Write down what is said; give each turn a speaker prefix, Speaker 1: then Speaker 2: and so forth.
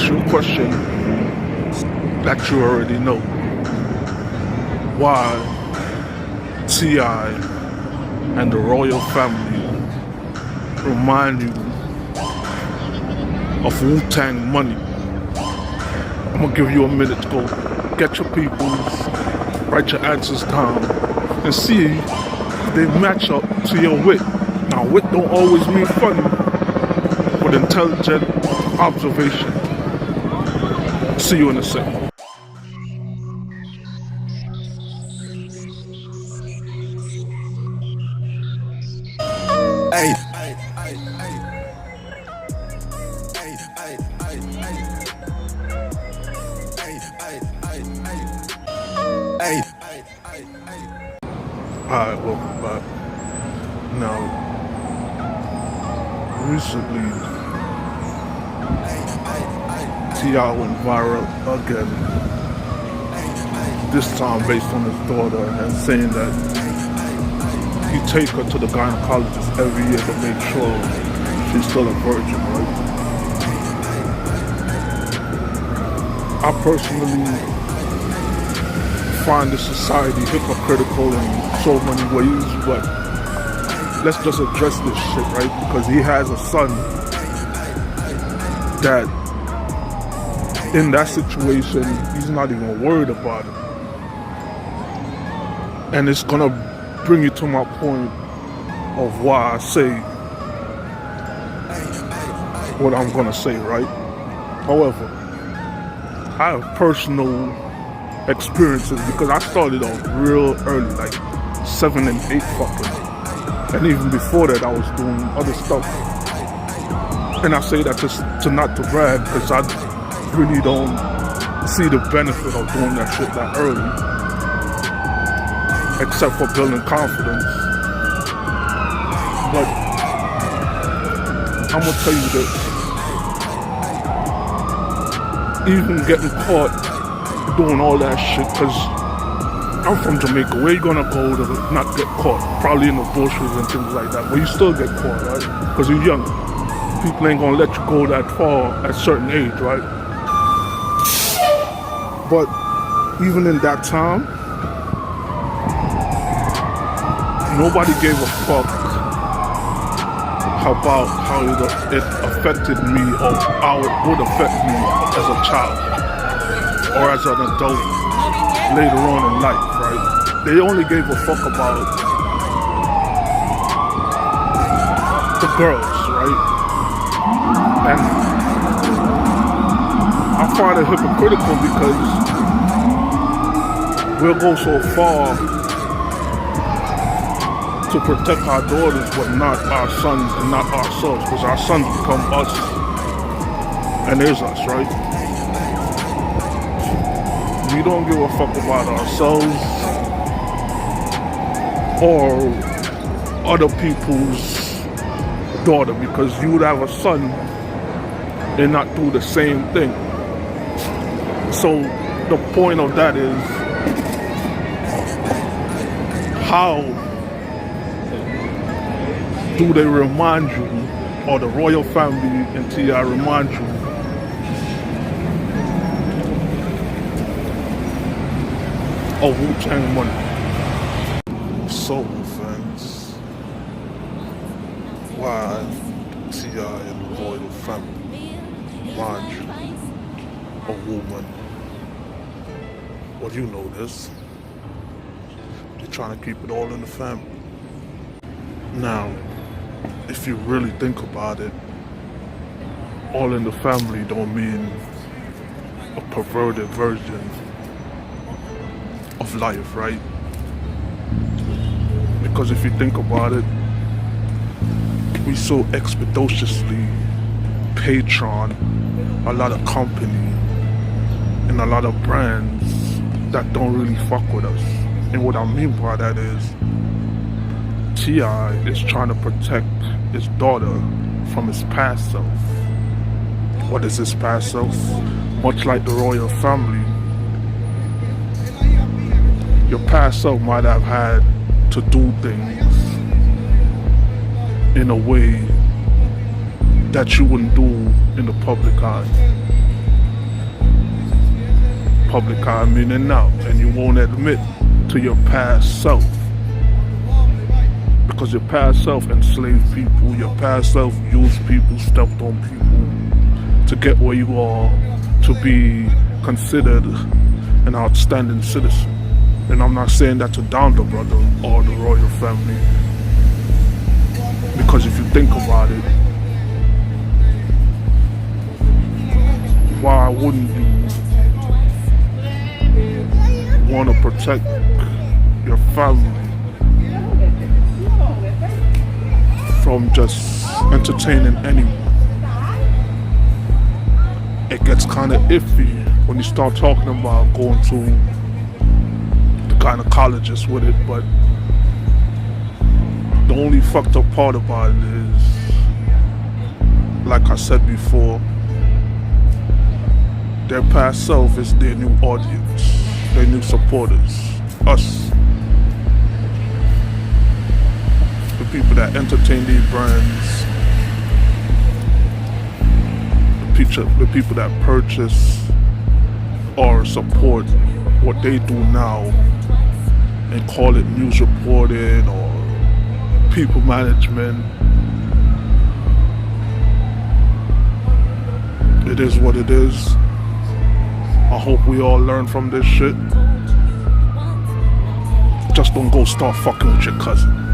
Speaker 1: ask you a question that you already know. Why T.I. and the royal family remind you of Wu-Tang Money? I'm gonna give you a minute to go get your peoples, write your answers down, and see if they match up to your wit. Now, wit don't always mean funny, but intelligent observation. See you in a second.
Speaker 2: Hey, hey.
Speaker 1: Alright, welcome back. Now, recently, T.I. went viral again. This time based on his daughter and saying that he take her to the gynecologist every year to make sure she's still a virgin, right? I personally find this society hypocritical in so many ways, but let's just address this shit, right? Because he has a son that in that situation, he's not even worried about it. And it's gonna bring you to my point of why I say what I'm gonna say, right? However, I have personal experiences because I started off real early, like 7 and 8 fucking. And even before that, I was doing other stuff. And I say that just to not to brag, because I really don't see the benefit of doing that shit that early, except for building confidence. But I'm gonna tell you this: even getting caught doing all that shit, because I'm from Jamaica. Where you gonna go to not get caught? Probably in the bushes and things like that. But you still get caught, right? Because you're young. People ain't gonna let you go that far at a certain age, right? But even in that time, nobody gave a fuck about how it affected me or how it would affect me as a child or as an adult later on in life, right? They only gave a fuck about the girls, right? And I find it hypocritical because we'll go so far to protect our daughters, but not our sons and not ourselves, because our sons become us and is us, right? We don't give a fuck about ourselves or other people's daughter, because you would have a son and not do the same thing. So the point of that is, how do they remind you, or the royal family and T.I. remind you of Wu-Tang Money? So, friends, why T.I. and the royal family remind you of Wu-Money? Well, you know this. They're trying to keep it all in the family. Now, if you really think about it, all in the family don't mean a perverted version of life, right? Because if you think about it, we so expeditiously patron a lot of company and a lot of brands that don't really fuck with us. And what I mean by that is, T.I. is trying to protect his daughter from his past self. What is his past self? Much like the royal family, your past self might have had to do things in a way that you wouldn't do in the public eye. public eye, meaning now, and you won't admit to your past self. Because your past self enslaved people, your past self used people, stepped on people to get where you are, to be considered an outstanding citizen. And I'm not saying that to down the brother or the royal family. Because if you think about it, why wouldn't you want to protect your family from just entertaining anyone? It gets kind of iffy when you start talking about going to the gynecologists with it, but the only fucked up part about it is, like I said before, their past self is their new audience, their new supporters, us. The people that entertain these brands, the people that purchase or support what they do now and call it news reporting or people management. It is what it is. I hope we all learn from this shit. Just don't go start fucking with your cousin.